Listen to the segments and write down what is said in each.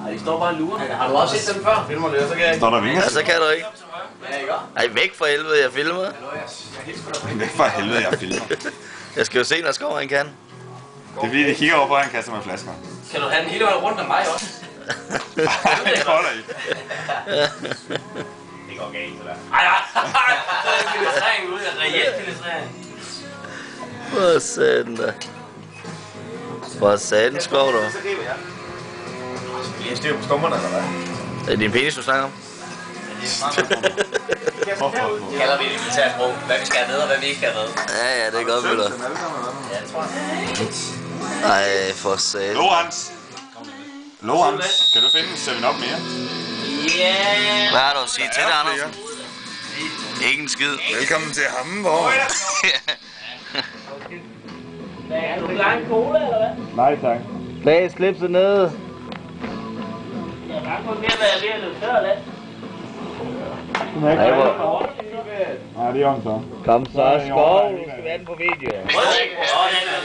Ej, de står bare og lurer. Har du også set dem før? Filmer det, så kan jeg ikke. Står der vinger? Ja, så kan du ikke. Ja, ikke også? Ej, væk fra helvede, jeg filmer. Væk fra helvede, jeg filmer. Jeg skal jo se, når Skov han kan. Det er fordi, de kigger over på, at han kaster med flasker. Kan du have den hele vejen rundt om mig også? Det holder ikke. Det går galt, det der. Ej, så er en filtrering ude. En reel filtrering. For satan da. For satan, Skov, du. Så river jeg. Skal lige have styr på stummerne, eller hvad? Er det din penis, du snakker om? Kalder vi det militært sprog. Hvad vi skal have med, og hvad vi ikke skal have med. Ja, det er godt, Møller. Ja, det tror jeg. Ej, for satan. Lorenz, kan du finde 7-Up mere? Yeah! Hvad har du at sige til det, Andersen? Ikke en skid. Velkommen til Hamburg. Er du klar en cola, eller hvad? Nej, tak. Lag slipset ned. Jeg er bare på mere, hvad jeg er ved at løbe tør, da. Nej, det er om så. Kom så, Skov. Du skal være den på video.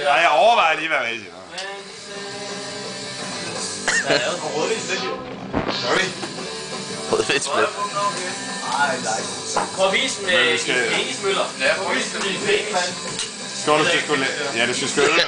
Nej, jeg overvejer lige, hvad jeg siger. Der er lavet på rødvindsspil, jo. Sorry. Rødvindsspil. Ej, nej. Prøv at vise den med penismøller. Ja, prøv at vise den med penis. Skål, du skal sgu... Ja, du skal skøle.